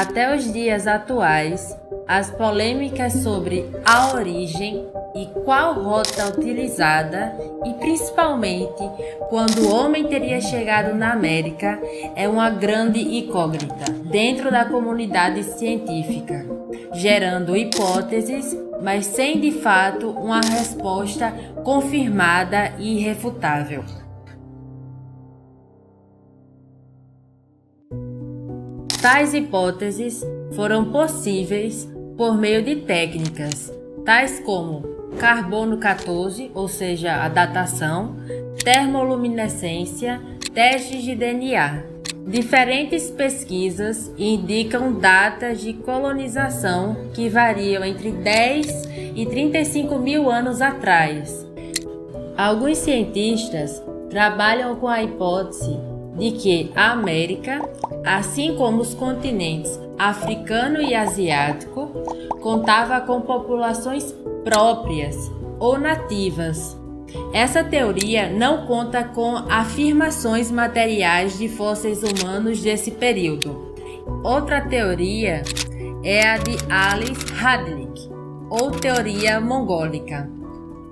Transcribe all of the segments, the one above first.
Até os dias atuais, as polêmicas sobre a origem e qual rota utilizada, e principalmente quando o homem teria chegado na América, é uma grande incógnita dentro da comunidade científica, gerando hipóteses, mas sem de fato uma resposta confirmada e irrefutável. Tais hipóteses foram possíveis por meio de técnicas, tais como carbono 14, ou seja, a datação, termoluminescência, testes de DNA. Diferentes pesquisas indicam datas de colonização que variam entre 10 e 35 mil anos atrás. Alguns cientistas trabalham com a hipótese de que a América, assim como os continentes africano e asiático, contava com populações próprias ou nativas. Essa teoria não conta com afirmações materiais de fósseis humanos desse período. Outra teoria é a de Alice Hadlick, ou teoria mongólica.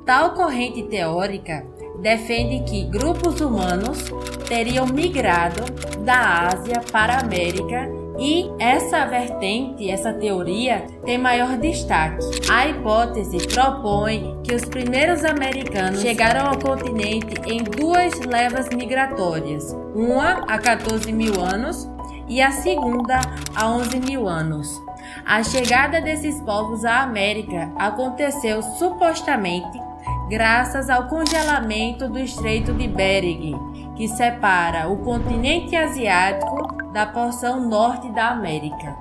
Tal corrente teórica defende que grupos humanos teriam migrado da Ásia para a América, e essa vertente, essa teoria, tem maior destaque. A hipótese propõe que os primeiros americanos chegaram ao continente em duas levas migratórias, uma há 14 mil anos e a segunda há 11 mil anos. A chegada desses povos à América aconteceu supostamente graças ao congelamento do Estreito de Bering, que separa o continente asiático da porção norte da América.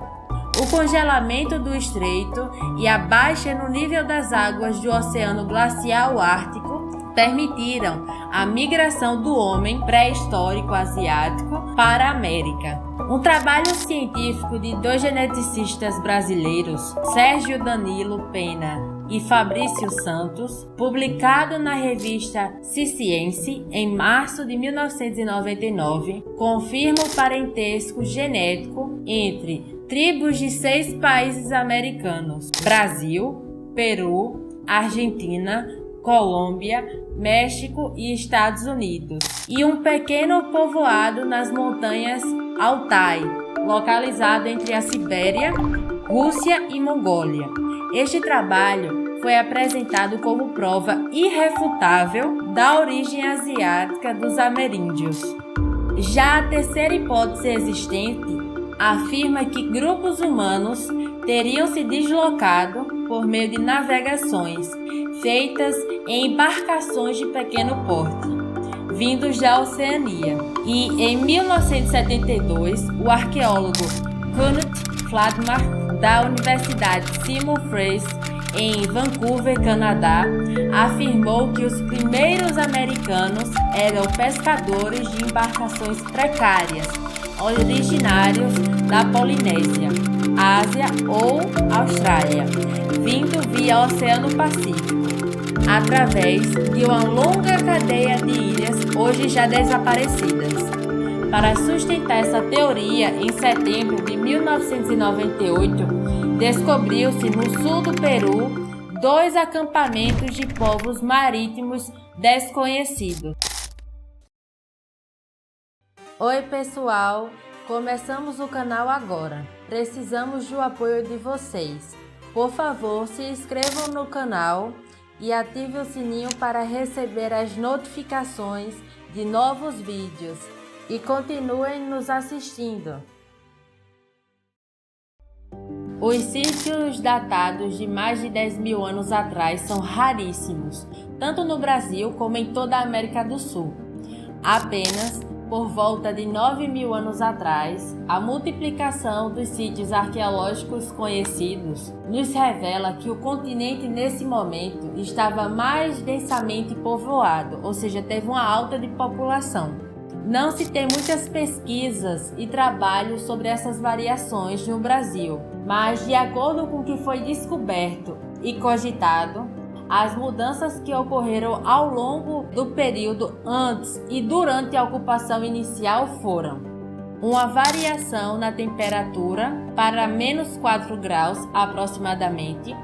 O congelamento do estreito e a baixa no nível das águas do Oceano Glacial Ártico permitiram a migração do homem pré-histórico asiático para a América. Um trabalho científico de dois geneticistas brasileiros, Sérgio Danilo Pena e Fabrício Santos, publicado na revista Science em março de 1999, confirma o parentesco genético entre tribos de 6 países americanos: Brasil, Peru, Argentina, Colômbia, México e Estados Unidos, e um pequeno povoado nas montanhas Altai, localizado entre a Sibéria, Rússia e Mongólia. Este trabalho foi apresentado como prova irrefutável da origem asiática dos ameríndios. Já a terceira hipótese existente afirma que grupos humanos teriam se deslocado por meio de navegações feitas em embarcações de pequeno porte, vindos da Oceania. E em 1972, o arqueólogo Knut Fladmar, da Universidade Simon Fraser, em Vancouver, Canadá, afirmou que os primeiros americanos eram pescadores de embarcações precárias, originários da Polinésia, Ásia ou Austrália, vindo via Oceano Pacífico, através de uma longa cadeia de ilhas hoje já desaparecidas. Para sustentar essa teoria, em setembro de 1998, descobriu-se no sul do Peru 2 acampamentos de povos marítimos desconhecidos. Oi pessoal, começamos o canal agora. Precisamos do apoio de vocês. Por favor, se inscrevam no canal e ative o sininho para receber as notificações de novos vídeos. E continuem nos assistindo. Os sítios datados de mais de 10 mil anos atrás são raríssimos, tanto no Brasil como em toda a América do Sul. Apenas por volta de 9 mil anos atrás, a multiplicação dos sítios arqueológicos conhecidos nos revela que o continente nesse momento estava mais densamente povoado, ou seja, teve uma alta de população. Não se tem muitas pesquisas e trabalhos sobre essas variações no Brasil, mas de acordo com o que foi descoberto e cogitado, as mudanças que ocorreram ao longo do período antes e durante a ocupação inicial foram: uma variação na temperatura para -4 graus aproximadamente.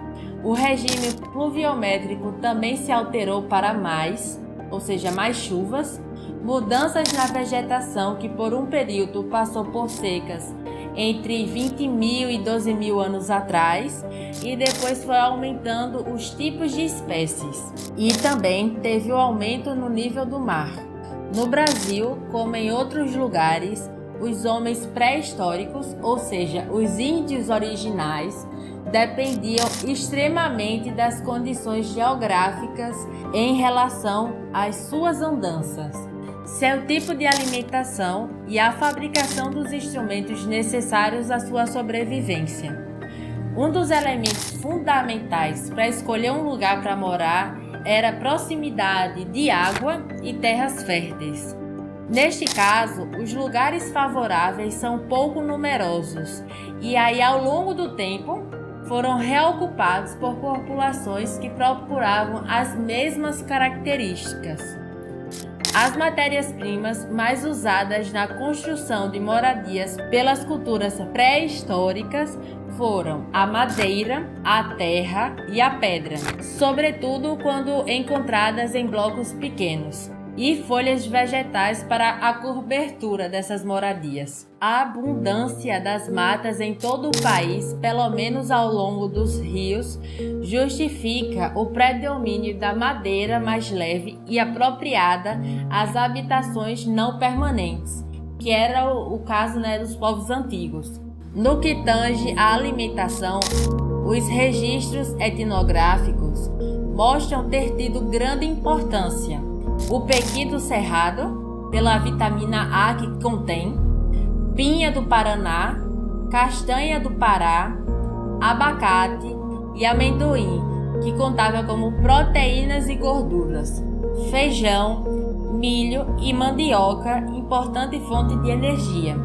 O regime pluviométrico também se alterou para mais, ou seja, mais chuvas, mudanças na vegetação que por um período passou por secas entre 20.000 e 12.000 anos atrás e depois foi aumentando os tipos de espécies. E também teve o aumento no nível do mar. No Brasil, como em outros lugares, os homens pré-históricos, ou seja, os índios originais, dependiam extremamente das condições geográficas em relação às suas andanças, seu tipo de alimentação e a fabricação dos instrumentos necessários à sua sobrevivência. Um dos elementos fundamentais para escolher um lugar para morar era a proximidade de água e terras férteis. Neste caso, os lugares favoráveis são pouco numerosos e aí ao longo do tempo foram reocupados por populações que procuravam as mesmas características. As matérias-primas mais usadas na construção de moradias pelas culturas pré-históricas foram a madeira, a terra e a pedra, sobretudo quando encontradas em blocos pequenos, e folhas vegetais para a cobertura dessas moradias. A abundância das matas em todo o país, pelo menos ao longo dos rios, justifica o predomínio da madeira mais leve e apropriada às habitações não permanentes, que era o caso dos povos antigos. No que tange à alimentação, os registros etnográficos mostram ter tido grande importância. O pequi do cerrado, pela vitamina A que contém, pinha do Paraná, castanha do Pará, abacate e amendoim, que contava como proteínas e gorduras, feijão, milho e mandioca, importante fonte de energia.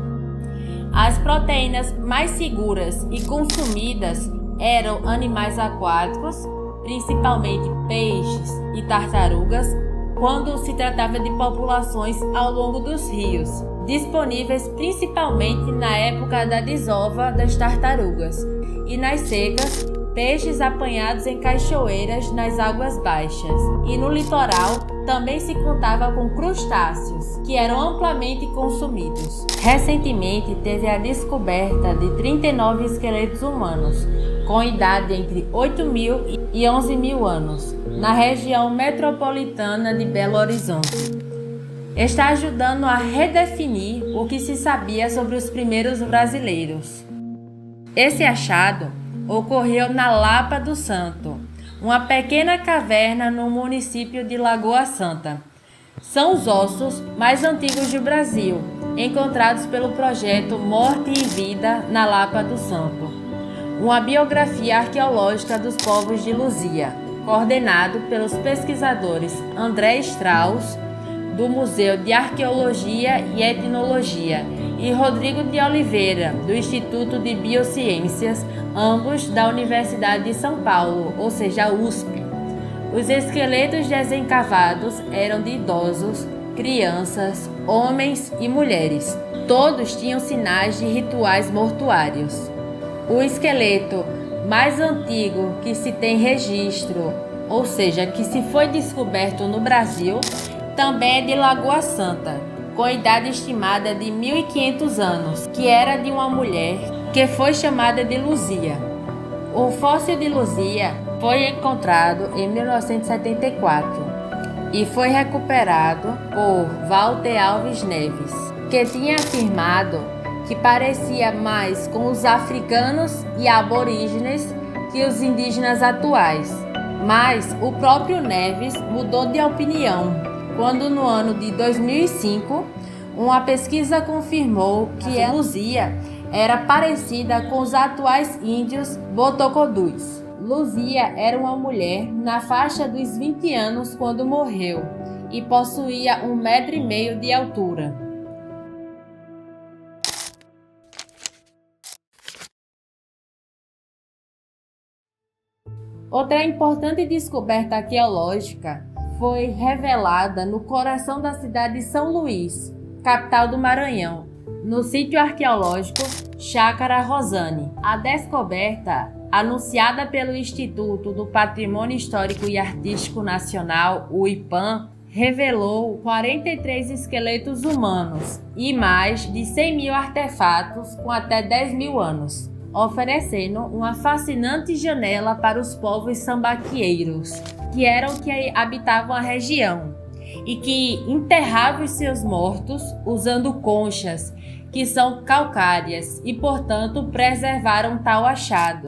As proteínas mais seguras e consumidas eram animais aquáticos, principalmente peixes e tartarugas, quando se tratava de populações ao longo dos rios, disponíveis principalmente na época da desova das tartarugas, e nas secas, peixes apanhados em cachoeiras nas águas baixas. E no litoral também se contava com crustáceos, que eram amplamente consumidos. Recentemente teve a descoberta de 39 esqueletos humanos, com idade entre 8.000 e 11.000 anos, na região metropolitana de Belo Horizonte. Está ajudando a redefinir o que se sabia sobre os primeiros brasileiros. Esse achado ocorreu na Lapa do Santo, uma pequena caverna no município de Lagoa Santa. São os ossos mais antigos do Brasil, encontrados pelo projeto Morte e Vida na Lapa do Santo, uma biografia arqueológica dos povos de Luzia, coordenado pelos pesquisadores André Strauss, do Museu de Arqueologia e Etnologia, e Rodrigo de Oliveira, do Instituto de Biociências, ambos da Universidade de São Paulo, ou seja, USP. Os esqueletos desencavados eram de idosos, crianças, homens e mulheres. Todos tinham sinais de rituais mortuários. O esqueleto mais antigo que se tem registro, ou seja, que se foi descoberto no Brasil, também é de Lagoa Santa, com idade estimada de 1.500 anos, que era de uma mulher que foi chamada de Luzia. O fóssil de Luzia foi encontrado em 1974 e foi recuperado por Walter Alves Neves, que tinha afirmado que parecia mais com os africanos e aborígenes que os indígenas atuais. Mas o próprio Neves mudou de opinião quando, no ano de 2005, uma pesquisa confirmou que a Luzia era parecida com os atuais índios Botocodus. Luzia era uma mulher na faixa dos 20 anos quando morreu e possuía 1,5 metro de altura. Outra importante descoberta arqueológica foi revelada no coração da cidade de São Luís, capital do Maranhão, no sítio arqueológico Chácara Rosane. A descoberta, anunciada pelo Instituto do Patrimônio Histórico e Artístico Nacional, o IPAM, revelou 43 esqueletos humanos e mais de 100 mil artefatos com até 10 mil anos, oferecendo uma fascinante janela para os povos sambaqueiros, que habitavam a região e que enterravam os seus mortos usando conchas, que são calcárias e, portanto, preservaram tal achado.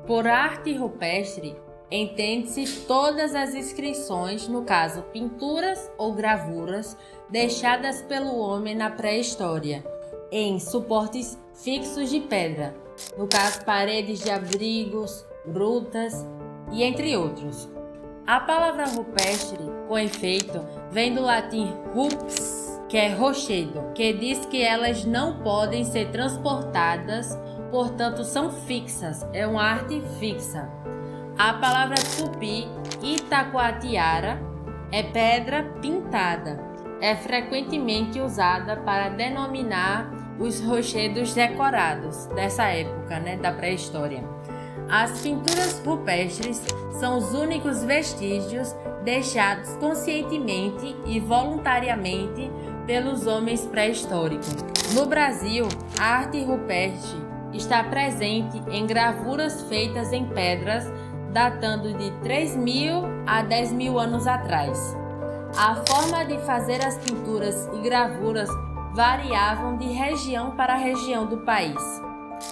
Por arte rupestre, entende-se todas as inscrições, no caso pinturas ou gravuras, deixadas pelo homem na pré-história, em suportes fixos de pedra, no caso paredes de abrigos, grutas e entre outros. A palavra rupestre, com efeito, vem do latim rups, que é rochedo, que diz que elas não podem ser transportadas, portanto são fixas, é uma arte fixa. A palavra tupi, itacoatiara, é pedra pintada. É frequentemente usada para denominar os rochedos decorados dessa época, da pré-história. As pinturas rupestres são os únicos vestígios deixados conscientemente e voluntariamente pelos homens pré-históricos. No Brasil, a arte rupestre está presente em gravuras feitas em pedras datando de 3.000 a 10.000 anos atrás. A forma de fazer as pinturas e gravuras variavam de região para região do país.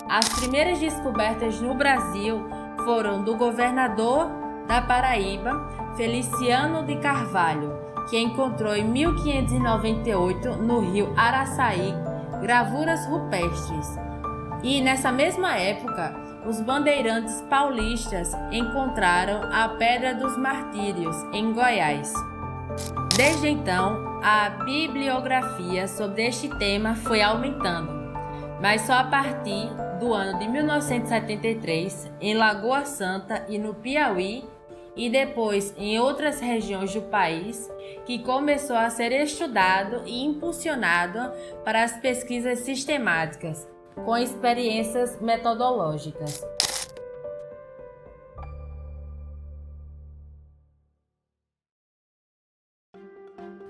As primeiras descobertas no Brasil foram do governador da Paraíba, Feliciano de Carvalho, que encontrou em 1598 no rio Araçaí gravuras rupestres. E nessa mesma época, os bandeirantes paulistas encontraram a Pedra dos Martírios, em Goiás. Desde então, a bibliografia sobre este tema foi aumentando, mas só a partir do ano de 1973, em Lagoa Santa e no Piauí, e depois em outras regiões do país, que começou a ser estudado e impulsionado para as pesquisas sistemáticas, com experiências metodológicas.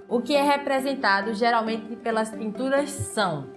O que é representado geralmente pelas pinturas são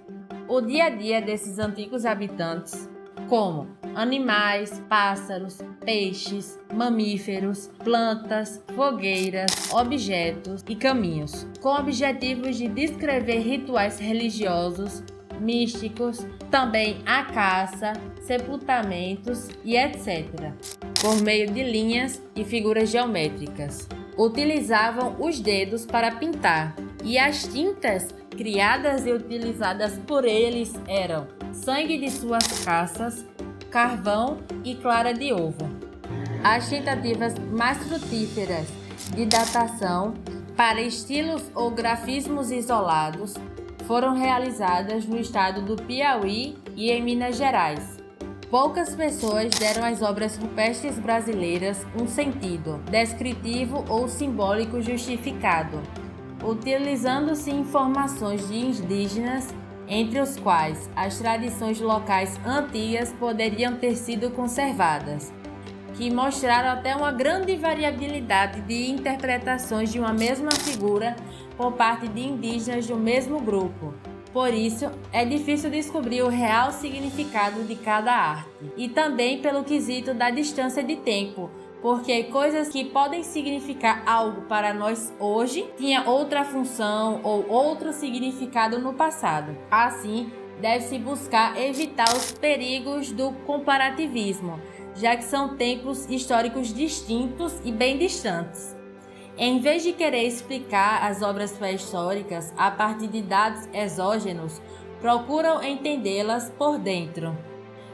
o dia a dia desses antigos habitantes, como animais, pássaros, peixes, mamíferos, plantas, fogueiras, objetos e caminhos, com objetivos de descrever rituais religiosos, místicos, também a caça, sepultamentos e etc., por meio de linhas e figuras geométricas. Utilizavam os dedos para pintar, e as tintas criadas e utilizadas por eles eram sangue de suas caças, carvão e clara de ovo. As tentativas mais frutíferas de datação para estilos ou grafismos isolados foram realizadas no estado do Piauí e em Minas Gerais. Poucas pessoas deram às obras rupestres brasileiras um sentido descritivo ou simbólico justificado, utilizando-se informações de indígenas, entre os quais as tradições locais antigas poderiam ter sido conservadas, que mostraram até uma grande variabilidade de interpretações de uma mesma figura por parte de indígenas do mesmo grupo. Por isso, é difícil descobrir o real significado de cada arte. E também pelo quesito da distância de tempo, porque coisas que podem significar algo para nós hoje tinham outra função ou outro significado no passado. Assim, deve-se buscar evitar os perigos do comparativismo, já que são tempos históricos distintos e bem distantes. Em vez de querer explicar as obras pré-históricas a partir de dados exógenos, procuram entendê-las por dentro.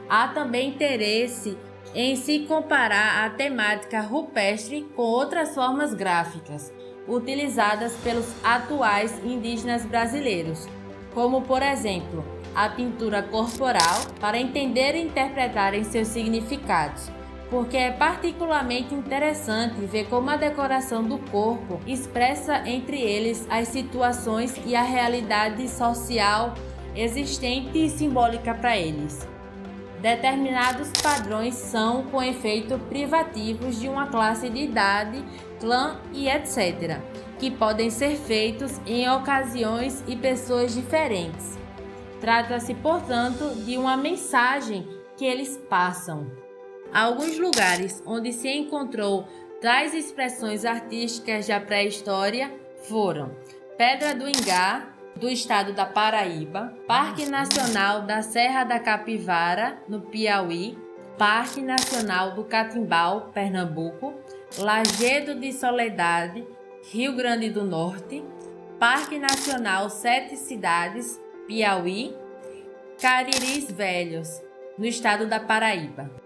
Há também interesse em se comparar a temática rupestre com outras formas gráficas, utilizadas pelos atuais indígenas brasileiros, como, por exemplo, a pintura corporal, para entender e interpretarem seus significados, porque é particularmente interessante ver como a decoração do corpo expressa entre eles as situações e a realidade social existente e simbólica para eles. Determinados padrões são com efeito privativos de uma classe de idade, clã e etc., que podem ser feitos em ocasiões e pessoas diferentes. Trata-se, portanto, de uma mensagem que eles passam. Alguns lugares onde se encontrou tais expressões artísticas da pré-história foram Pedra do Ingá, do estado da Paraíba, Parque Nacional da Serra da Capivara, no Piauí, Parque Nacional do Catimbau, Pernambuco, Lajedo de Soledade, Rio Grande do Norte, Parque Nacional Sete Cidades, Piauí, Cariris Velhos, no estado da Paraíba.